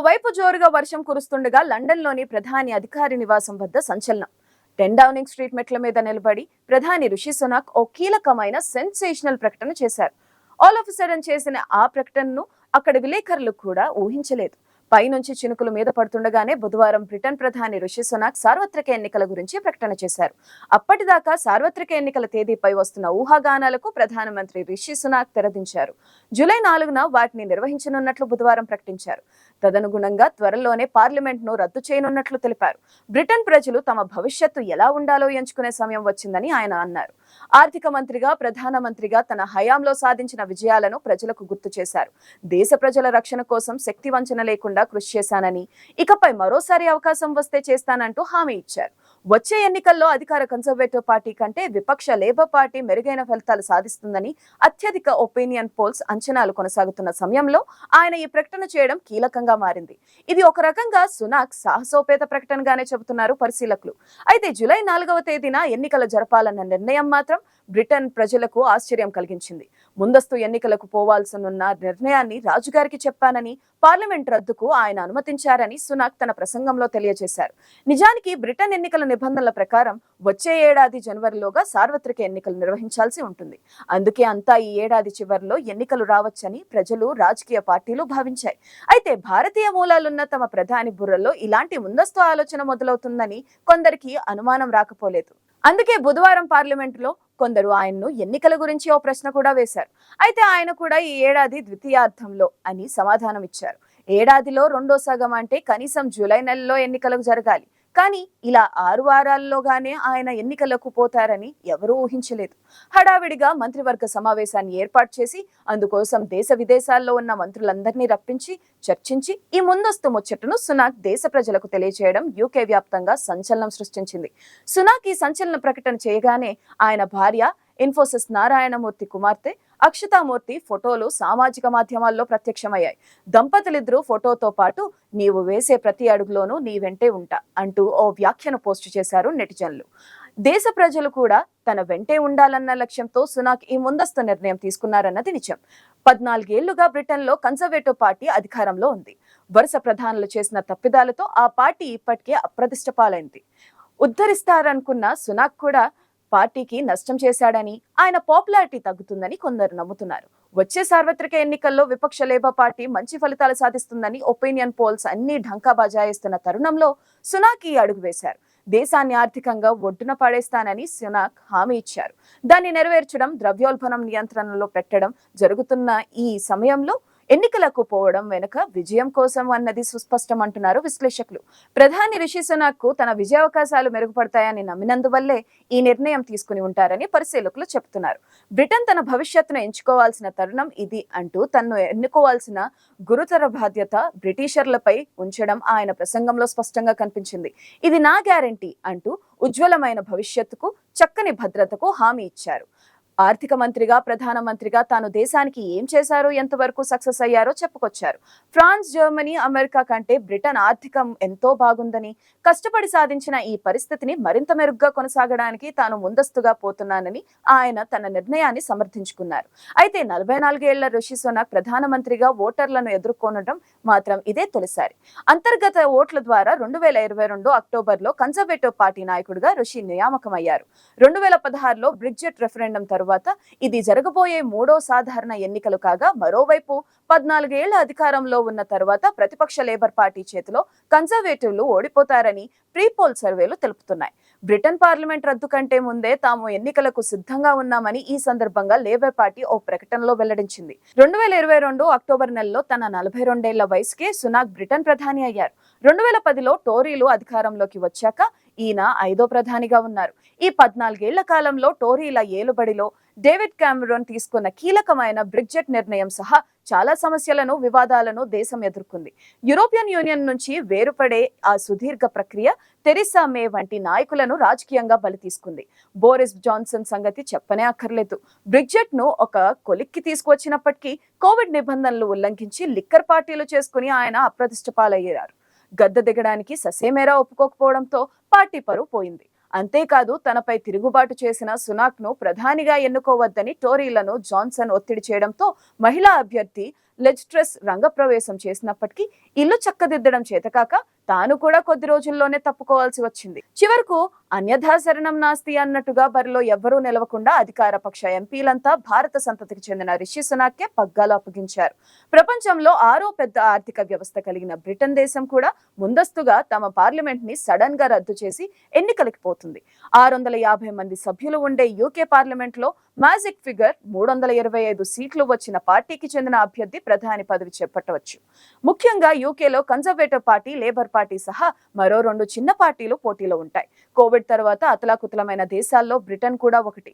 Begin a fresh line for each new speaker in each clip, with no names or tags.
ఓవైపు జోరుగా వర్షం కురుస్తుండగా లండన్లోని ప్రధాని అధికారి నివాసం వద్ద సంచలనం. 10 డౌనింగ్ స్ట్రీట్ మెట్ల మీద నిలబడి ప్రధాని రిషి సునాక్ ఓ కీలకమైన సెన్సేషనల్ ప్రకటన చేశారు. ఆల్ ఆఫ్ సడన్ చేసిన ఆ ప్రకటనను అక్కడ విలేకరులు కూడా ఊహించలేదు. పైనుంచి చినుకులు మీద పడుతుండగానే బుధవారం బ్రిటన్ ప్రధాని రిషి సునాక్ సార్వత్రిక ఎన్నికల గురించి ప్రకటన చేశారు. అప్పటిదాకా సార్వత్రిక ఎన్నికల తేదీపై వస్తున్న ఊహాగానాలకు ప్రధానమంత్రి రిషి సునాక్ తెరదించారు. జూలై 4న వాటిని నిర్వహించనున్నట్లు బుధవారం ప్రకటించారు. తదనుగుణంగా త్వరలోనే పార్లమెంట్ను రద్దు చేయనున్నట్లు తెలిపారు. బ్రిటన్ ప్రజలు తమ భవిష్యత్తు ఎలా ఉండాలో ఎంచుకునే సమయం వచ్చిందని ఆయన అన్నారు. ఆర్థిక మంత్రిగా ప్రధానమంత్రిగా తన హయాంలో సాధించిన విజయాలను ప్రజలకు గుర్తు చేశారు. దేశ ప్రజల రక్షణ కోసం శక్తి వంచన లేకుండా కృషి చేశానని, ఇకపై మరోసారి అవకాశం వస్తే చేస్తానంటూ హామీ ఇచ్చారు. వచ్చే ఎన్నికల్లో అధికార కన్సర్వేటివ్ పార్టీ కంటే విపక్ష లేబర్ పార్టీ మెరుగైన ఫలితాలు సాధిస్తుందని అత్యధిక ఒపీనియన్ పోల్స్ అంచనాలు కొనసాగుతున్న సమయంలో ఆయన ఈ ప్రకటన చేయడం కీలకంగా మారింది. ఇది ఒక రకంగా సునాక్ సాహసోపేత ప్రకటనగానే చెబుతున్నారు పరిశీలకులు. అయితే జూలై 4వ తేదీన ఎన్నికలు జరపాలన్న నిర్ణయం మాత్రం బ్రిటన్ ప్రజలకు ఆశ్చర్యం కలిగించింది. ముందస్తు ఎన్నికలకు పోవాల్సనున్న నిర్ణయాన్ని రాజుగారికి చెప్పానని, పార్లమెంట్ రద్దుకు ఆయన అనుమతించారని సునాక్ తన ప్రసంగంలో తెలియజేశారు. నిజానికి బ్రిటన్ ఎన్నికల నిబంధనల ప్రకారం వచ్చే ఏడాది జనవరిలోగా సార్వత్రిక ఎన్నికలు నిర్వహించాల్సి ఉంటుంది. అందుకే అంతా ఈ ఏడాది చివరిలో ఎన్నికలు రావచ్చని ప్రజలు, రాజకీయ పార్టీలు భావించాయి. అయితే భారతీయ మూలాలున్న తమ ప్రధాని బుర్రలో ఇలాంటి ముందస్తు ఆలోచన మొదలవుతుందని కొందరికి అనుమానం రాకపోలేదు. అందుకే బుధవారం పార్లమెంటులో కొందరు ఆయన్ను ఎన్నికల గురించి ఓ ప్రశ్న కూడా వేశారు. అయితే ఆయన కూడా ఈ ఏడాది ద్వితీయార్థంలో అని సమాధానం ఇచ్చారు. ఏడాదిలో రెండో సగం అంటే కనీసం జూలై నెలలో ఎన్నికలకు జరగాలి. కానీ ఇలా 6 వారాల్లోగానే ఆయన ఎన్నికలకు పోతారని ఎవరూ ఊహించలేదు. హడావిడిగా మంత్రివర్గ సమావేశాన్ని ఏర్పాటు చేసి అందుకోసం దేశ విదేశాల్లో ఉన్న మంత్రులందరినీ రప్పించి చర్చించి ఈ ముందస్తు ముచ్చటను సునాక్ దేశ ప్రజలకు తెలియజేయడం యూకే వ్యాప్తంగా సంచలనం సృష్టించింది. సునాక్ ఈ సంచలన ప్రకటన చేయగానే ఆయన భార్య, ఇన్ఫోసిస్ నారాయణమూర్తి కుమార్తె అక్షతామూర్తి ఫోటోలు సామాజిక మాధ్యమాల్లో ప్రత్యక్షమయ్యాయి. దంపతులిద్దరూ ఫోటోతో పాటు నీవు వేసే ప్రతి అడుగులోనూ నీ వెంటే ఉంటా అంటూ ఓ వ్యాఖ్యను పోస్టు చేశారు నెటిజన్లు. దేశ ప్రజలు కూడా తన వెంటే ఉండాలన్న లక్ష్యంతో సునాక్ ఈ ముందస్తు నిర్ణయం తీసుకున్నారన్నది నిజం. 14 ఏళ్లుగా బ్రిటన్లో కన్సర్వేటివ్ పార్టీ అధికారంలో ఉంది. వరుస ప్రధానులు చేసిన తప్పిదాలతో ఆ పార్టీ ఇప్పటికే అప్రతిష్ట పాలైంది. ఉద్ధరిస్తారనుకున్న సునాక్ కూడా పార్టీకి నష్టం చేశాడని, ఆయన పాపులారిటీ తగ్గుతుందని కొందరు నమ్ముతున్నారు. వచ్చే సార్వత్రిక ఎన్నికల్లో విపక్ష లేబర్ పార్టీ మంచి ఫలితాలు సాధిస్తుందని ఒపీనియన్ పోల్స్ అన్ని ఢంకా బజాయిస్తున్న తరుణంలో సునాక్ ఈ అడుగు వేశారు. దేశాన్ని ఆర్థికంగా ఒడ్డున పడేస్తానని సునాక్ హామీ ఇచ్చారు. దాన్ని నెరవేర్చడం, ద్రవ్యోల్బణం నియంత్రణలో పెట్టడం జరుగుతున్న ఈ సమయంలో ఎన్నికలకు పోవడం వెనుక విజయం కోసం అన్నది సుస్పష్టం అంటున్నారు విశ్లేషకులు. ప్రధాని రిషి సునాక్ కు తన విజయావకాశాలు మెరుగుపడతాయని నమ్మినందువల్లే ఈ నిర్ణయం తీసుకుని ఉంటారని పరిశీలకులు చెబుతున్నారు. బ్రిటన్ తన భవిష్యత్తును ఎంచుకోవాల్సిన తరుణం ఇది అంటూ తన్ను ఎన్నుకోవాల్సిన గురుతర బాధ్యత బ్రిటిషర్లపై ఉంచడం ఆయన ప్రసంగంలో స్పష్టంగా కనిపించింది. ఇది నా గ్యారంటీ అంటూ ఉజ్వలమైన భవిష్యత్తుకు, చక్కని భద్రతకు హామీ ఇచ్చారు. ఆర్థిక మంత్రిగా, ప్రధానమంత్రిగా తాను దేశానికి ఏం చేశారో, ఎంతవరకు సక్సెస్ అయ్యారో చెప్పుకొచ్చారు. ఫ్రాన్స్, జర్మనీ, అమెరికా కంటే బ్రిటన్ ఆర్థికం ఎంతో బాగుందని, కష్టపడి సాధించిన ఈ పరిస్థితిని మరింత మెరుగ్గా కొనసాగడానికి తాను ముందస్తుగా పోతున్నానని ఆయన తన నిర్ణయాన్ని సమర్థించుకున్నారు. అయితే 44 ఏళ్ల రిషి సునాక్ ప్రధానమంత్రిగా ఓటర్లను ఎదుర్కొనడం మాత్రం ఇదే తొలిసారి. అంతర్గత ఓట్ల ద్వారా 2022 అక్టోబర్లో కన్సర్వేటివ్ పార్టీ నాయకుడిగా రిషి నియామకమయ్యారు. 2016లో బ్రెగ్జిట్ రెఫరెండం తరువాత ఇది జరగబోయే 3వ సాధారణ ఎన్నికలు కాగా, మరోవైపు 14 ఏళ్ల అధికారంలో ఉన్న తర్వాత ప్రతిపక్ష లేబర్ పార్టీ చేతిలో కన్సర్వేటివ్లు ఓడిపోతారని ప్రీ పోల్ సర్వేలు తెలుపుతున్నాయి. బ్రిటన్ పార్లమెంట్ రద్దు కంటే ముందే తాము ఎన్నికలకు సిద్ధంగా ఉన్నామని ఈ సందర్భంగా లేబర్ పార్టీ ఓ ప్రకటనలో వెల్లడించింది. 2022 అక్టోబర్ నెలలో తన 42 ఏళ్ల వయసుకే సునాక్ బ్రిటన్ ప్రధాని అయ్యారు. 2010లో టోరీలు అధికారంలోకి వచ్చాక ఈయన 5వ ప్రధానిగా ఉన్నారు. ఈ 14 ఏళ్ల కాలంలో టోరీల ఏలుబడిలో డేవిడ్ కామెరూన్ తీసుకున్న కీలకమైన బ్రెగ్జిట్ నిర్ణయం సహా చాలా సమస్యలను, వివాదాలను దేశం ఎదుర్కొంది. యూరోపియన్ యూనియన్ నుంచి వేరుపడే ఆ సుదీర్ఘ ప్రక్రియ థెరెసా మే వంటి నాయకులను రాజకీయంగా బలి తీసుకుంది. బోరిస్ జాన్సన్ సంగతి చెప్పనే అక్కర్లేదు. బ్రెగ్జిట్ ను ఒక కొలిక్కి తీసుకువచ్చినప్పటికీ కోవిడ్ నిబంధనలు ఉల్లంఘించి లిక్కర్ పార్టీలు చేసుకుని ఆయన అప్రతిష్ట పాలయ్యారు. గద్దె దిగడానికి ససేమేరా ఒప్పుకోకపోవడంతో పార్టీ పరువు పోయింది. అంతేకాదు, తనపై తిరుగుబాటు చేసిన సునాక్ ను ప్రధానిగా ఎన్నుకోవద్దని టోరీలను జాన్సన్ ఒత్తిడి చేయడంతో మహిళా అభ్యర్థి లెజ్ట్రస్ రంగప్రవేశం చేసినప్పటికీ ఇల్లు చక్కదిద్దడం చేతకాక తాను కూడా కొద్ది రోజుల్లోనే తప్పుకోవాల్సి వచ్చింది. చివరకు అన్యథా శరణం నాస్తి అన్నట్టుగా బరిలో ఎవ్వరూ నిలవకుండా అధికార పక్ష ఎంపీలంతా భారత సంతతికి చెందిన రిషి సునాక్కే పగ్గాలు అప్పగించారు. ప్రపంచంలో 6వ పెద్ద ఆర్థిక వ్యవస్థ కలిగిన బ్రిటన్ దేశం కూడా ముందస్తుగా తమ పార్లమెంట్ ని సడన్ గా రద్దు చేసి ఎన్నికలకి పోతుంది. 650 మంది సభ్యులు ఉండే యూకే పార్లమెంట్ లో మ్యాజిక్ ఫిగర్ 325 సీట్లు వచ్చిన పార్టీకి చెందిన అభ్యర్థి ప్రధాని పదవి చేపట్టవచ్చు. ముఖ్యంగా యూకేలో కన్జర్వేటివ్ పార్టీ, లేబర్ పార్టీ సహా మరో 2 చిన్న పార్టీలు పోటీలో ఉంటాయి. కోవిడ్ తర్వాత అతలాకుతలమైన దేశాల్లో బ్రిటన్ కూడా ఒకటి.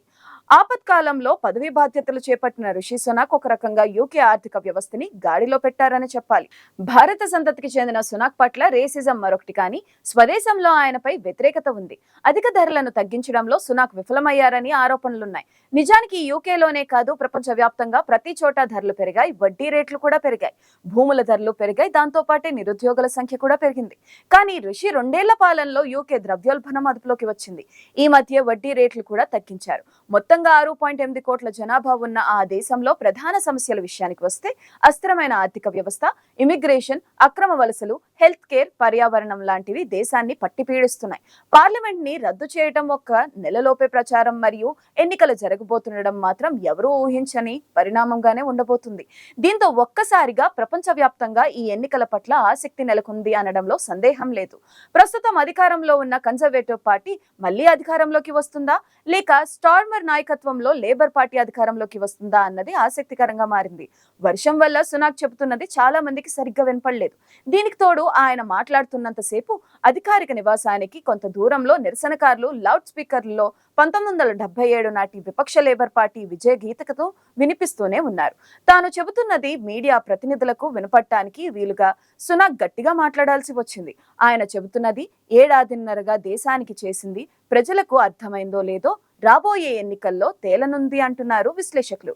ఆపత్కాలంలో పదవి బాధ్యతలు చేపట్టిన రిషి సునాక్ ఒక రకంగా యూకే ఆర్థిక వ్యవస్థని గాడిలో పెట్టారని చెప్పాలి. భారత సంతతికి చెందిన సునాక్ పట్ల రేసిజం మరొకటి, కానీ స్వదేశంలో ఆయనపై వ్యతిరేకత ఉంది. అధిక ధరలను తగ్గించడంలో సునాక్ విఫలమయ్యారని ఆరోపణలున్నాయి. నిజానికి యూకేలోనే కాదు, ప్రపంచ వ్యాప్తంగా ప్రతి చోట ధరలు పెరిగాయి, వడ్డీ రేట్లు కూడా పెరిగాయి, భూముల ధరలు పెరిగాయి, దాంతో పాటే నిరుద్యోగుల సంఖ్య కూడా పెరిగింది. కానీ రిషి 2 ఏళ్ల పాలనలో యూకే ద్రవ్యోల్బణం అదుపులోకి వచ్చింది. ఈ మధ్య వడ్డీ రేట్లు కూడా తగ్గించారు. మొత్తంగా 6.8 కోట్ల జనాభా ఉన్న ఆ దేశంలో ప్రధాన సమస్యల విషయానికి వస్తే అస్థిరమైన ఆర్థిక వ్యవస్థ, ఇమిగ్రేషన్, అక్రమ వలసలు, హెల్త్ కేర్, పర్యావరణం లాంటివి దేశాన్ని పట్టి పీడిస్తున్నాయి. పార్లమెంట్ ని రద్దు చేయడం ఒక్క నెలలోపే ప్రచారం మరియు ఎన్నికలు జరగబోతుండడం మాత్రం ఎవరూ ఊహించని పరిణామంగానే ఉండబోతుంది. దీంతో ఒక్కసారిగా ప్రపంచవ్యాప్తంగా ఈ ఎన్నికల పట్ల ఆసక్తి నెలకొంది అనడంలో సందేహం లేదు. ప్రస్తుతం అధికారంలో ఉన్న కన్జర్వేటివ్ పార్టీ మళ్లీ అధికారంలోకి వస్తుందా, లేక స్టార్మర్ నాయకత్వంలో లేబర్ పార్టీ అధికారంలోకి వస్తుందా అన్నది ఆసక్తికరంగా మారింది. వర్షం వల్ల సునాక్ చెబుతున్నది చాలా మందికి సరిగ్గా వినపడలేదు. దీనికి తోడు ఆయన మాట్లాడుతున్నంతసేపు అధికారిక నివాసానికి కొంత దూరంలో నిరసనకారులు లౌడ్ స్పీకర్లలో 1977 నాటి విపక్ష లేబర్ పార్టీ విజయ గీతకతో వినిపిస్తూనే ఉన్నారు. తాను చెబుతున్నది మీడియా ప్రతినిధులకు వినపడటానికి వీలుగా సునాక్ గట్టిగా మాట్లాడాల్సి వచ్చింది. ఆయన చెబుతున్నది ఏడాదిన్నరగా దేశానికి చేసింది ప్రజలకు అర్థమైందో లేదో రాబోయే ఎన్నికల్లో తేలనుంది అంటున్నారు విశ్లేషకులు.